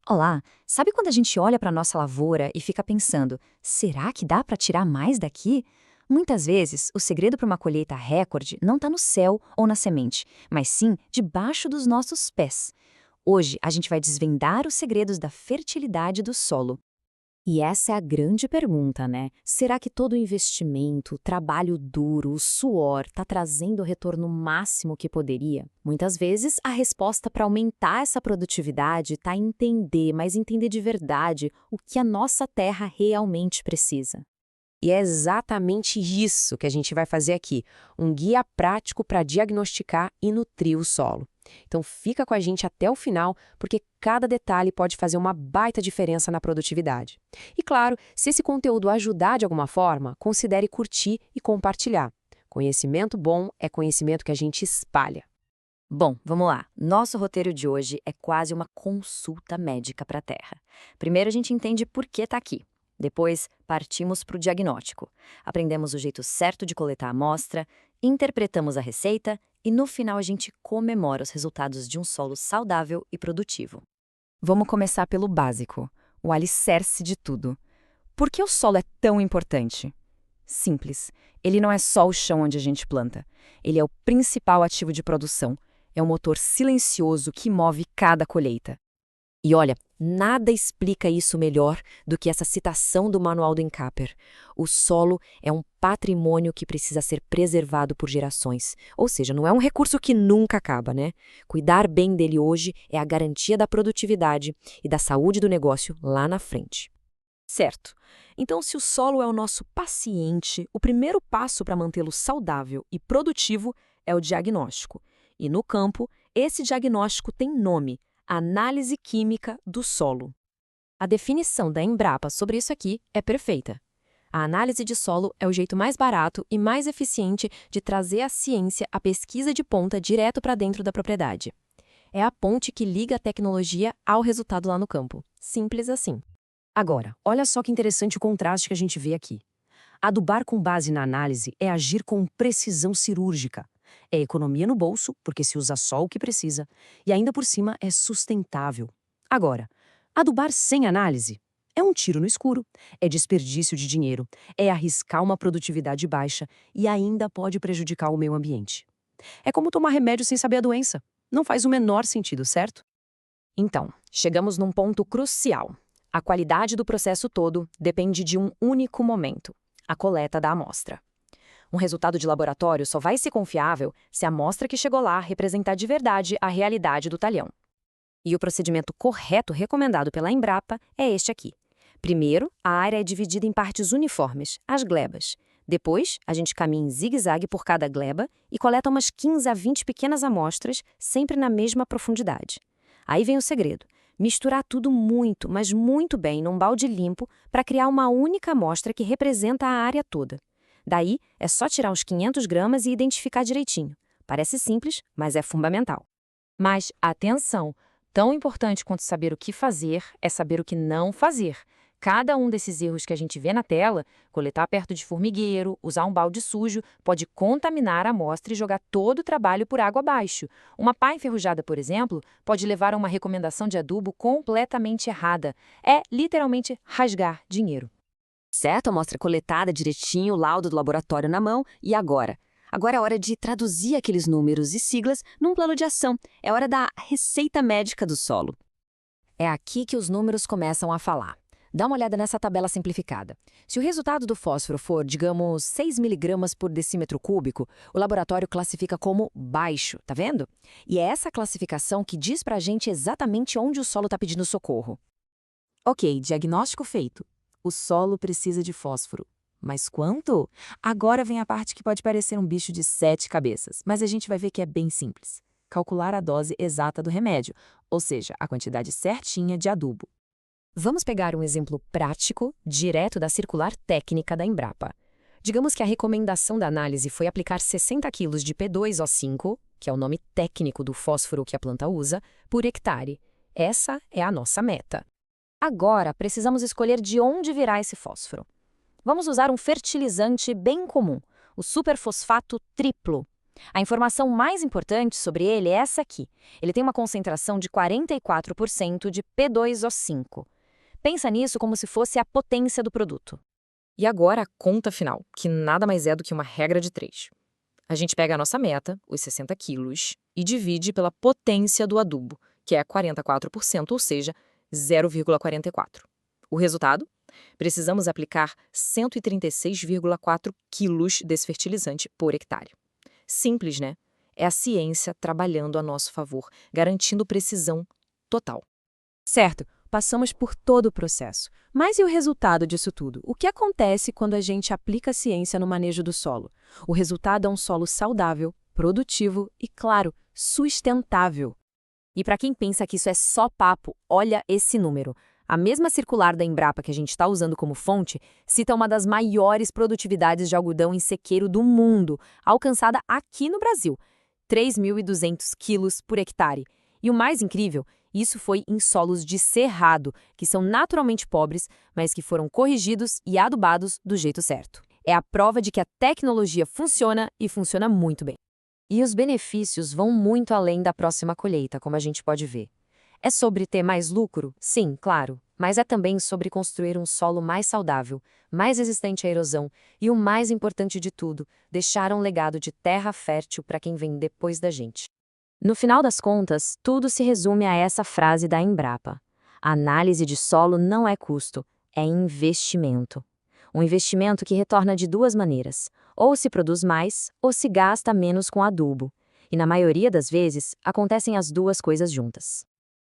Olá, sabe quando a gente olha para nossa lavoura e fica pensando, será que dá para tirar mais daqui? Muitas vezes, o segredo para uma colheita recorde não está no céu ou na semente, mas sim debaixo dos nossos pés. Hoje, a gente vai desvendar os segredos da fertilidade do solo. E essa é a grande pergunta, né? Será que todo o investimento, o trabalho duro, o suor está trazendo o retorno máximo que poderia? Muitas vezes, a resposta para aumentar essa produtividade está em entender, mas entender de verdade o que a nossa terra realmente precisa. E é exatamente isso que a gente vai fazer aqui, um guia prático para diagnosticar e nutrir o solo. Então fica com a gente até o final, porque cada detalhe pode fazer uma baita diferença na produtividade. E claro, se esse conteúdo ajudar de alguma forma, considere curtir e compartilhar. Conhecimento bom é conhecimento que a gente espalha. Bom, vamos lá. Nosso roteiro de hoje é quase uma consulta médica para a Terra. Primeiro a gente entende por que está aqui. Depois, partimos para o diagnóstico. Aprendemos o jeito certo de coletar a amostra, interpretamos a receita e, no final, a gente comemora os resultados de um solo saudável e produtivo. Vamos começar pelo básico, o alicerce de tudo. Por que o solo é tão importante? Simples. Ele não é só o chão onde a gente planta. Ele é o principal ativo de produção. É o motor silencioso que move cada colheita. E olha, nada explica isso melhor do que essa citação do Manual do Encaper. O solo é um patrimônio que precisa ser preservado por gerações. Ou seja, não é um recurso que nunca acaba, né? Cuidar bem dele hoje é a garantia da produtividade e da saúde do negócio lá na frente. Certo. Então, se o solo é o nosso paciente, o primeiro passo para mantê-lo saudável e produtivo é o diagnóstico. E no campo, esse diagnóstico tem nome: análise química do solo. A definição da Embrapa sobre isso aqui é perfeita. A análise de solo é o jeito mais barato e mais eficiente de trazer a ciência, a pesquisa de ponta direto para dentro da propriedade. É a ponte que liga a tecnologia ao resultado lá no campo. Simples assim. Agora, olha só que interessante o contraste que a gente vê aqui. Adubar com base na análise é agir com precisão cirúrgica. É economia no bolso, porque se usa só o que precisa, e ainda por cima é sustentável. Agora, adubar sem análise é um tiro no escuro, é desperdício de dinheiro, é arriscar uma produtividade baixa e ainda pode prejudicar o meio ambiente. É como tomar remédio sem saber a doença. Não faz o menor sentido, certo? Então, chegamos num ponto crucial. A qualidade do processo todo depende de um único momento: a coleta da amostra. Um resultado de laboratório só vai ser confiável se a amostra que chegou lá representar de verdade a realidade do talhão. E o procedimento correto recomendado pela Embrapa é este aqui. Primeiro, a área é dividida em partes uniformes, as glebas. Depois, a gente caminha em zigue-zague por cada gleba e coleta umas 15 a 20 pequenas amostras, sempre na mesma profundidade. Aí vem o segredo: misturar tudo muito, mas muito bem num balde limpo para criar uma única amostra que representa a área toda. Daí, é só tirar os 500 gramas e identificar direitinho. Parece simples, mas é fundamental. Mas, atenção! Tão importante quanto saber o que fazer é saber o que não fazer. Cada um desses erros que a gente vê na tela, coletar perto de formigueiro, usar um balde sujo, pode contaminar a amostra e jogar todo o trabalho por água abaixo. Uma pá enferrujada, por exemplo, pode levar a uma recomendação de adubo completamente errada. É, literalmente, rasgar dinheiro. Certo? Amostra coletada direitinho, o laudo do laboratório na mão, e agora? Agora é hora de traduzir aqueles números e siglas num plano de ação. É hora da receita médica do solo. É aqui que os números começam a falar. Dá uma olhada nessa tabela simplificada. Se o resultado do fósforo for, digamos, 6 miligramas por decímetro cúbico, o laboratório classifica como baixo, tá vendo? E é essa classificação que diz pra gente exatamente onde o solo está pedindo socorro. Ok, diagnóstico feito. O solo precisa de fósforo. Mas quanto? Agora vem a parte que pode parecer um bicho de 7 cabeças, mas a gente vai ver que é bem simples. Calcular a dose exata do remédio, ou seja, a quantidade certinha de adubo. Vamos pegar um exemplo prático, direto da circular técnica da Embrapa. Digamos que a recomendação da análise foi aplicar 60 kg de P2O5, que é o nome técnico do fósforo que a planta usa, por hectare. Essa é a nossa meta. Agora, precisamos escolher de onde virá esse fósforo. Vamos usar um fertilizante bem comum, o superfosfato triplo. A informação mais importante sobre ele é essa aqui. Ele tem uma concentração de 44% de P2O5. Pensa nisso como se fosse a potência do produto. E agora a conta final, que nada mais é do que uma regra de 3. A gente pega a nossa meta, os 60 quilos, e divide pela potência do adubo, que é 44%, ou seja, 0,44. O resultado? Precisamos aplicar 136,4 quilos desse fertilizante por hectare. Simples, né? É a ciência trabalhando a nosso favor, garantindo precisão total. Certo, passamos por todo o processo. Mas e o resultado disso tudo? O que acontece quando a gente aplica a ciência no manejo do solo? O resultado é um solo saudável, produtivo e, claro, sustentável. E para quem pensa que isso é só papo, olha esse número. A mesma circular da Embrapa que a gente está usando como fonte cita uma das maiores produtividades de algodão em sequeiro do mundo, alcançada aqui no Brasil, 3.200 quilos por hectare. E o mais incrível, isso foi em solos de cerrado, que são naturalmente pobres, mas que foram corrigidos e adubados do jeito certo. É a prova de que a tecnologia funciona e funciona muito bem. E os benefícios vão muito além da próxima colheita, como a gente pode ver. É sobre ter mais lucro? Sim, claro, mas é também sobre construir um solo mais saudável, mais resistente à erosão e, o mais importante de tudo, deixar um legado de terra fértil para quem vem depois da gente. No final das contas, tudo se resume a essa frase da Embrapa: a análise de solo não é custo, é investimento. Um investimento que retorna de duas maneiras: ou se produz mais, ou se gasta menos com adubo. E na maioria das vezes, acontecem as duas coisas juntas.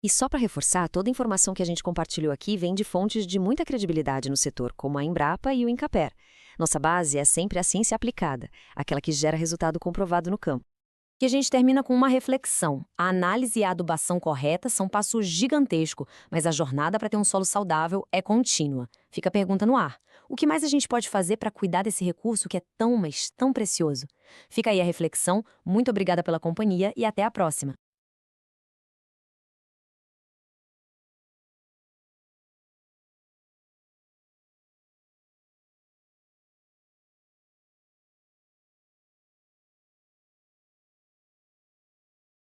E só para reforçar, toda a informação que a gente compartilhou aqui vem de fontes de muita credibilidade no setor, como a Embrapa e o Incaper. Nossa base é sempre a ciência aplicada, aquela que gera resultado comprovado no campo. E a gente termina com uma reflexão. A análise e a adubação correta são um passo gigantesco, mas a jornada para ter um solo saudável é contínua. Fica a pergunta no ar. O que mais a gente pode fazer para cuidar desse recurso que é tão, mas tão precioso? Fica aí a reflexão. Muito obrigada pela companhia e até a próxima.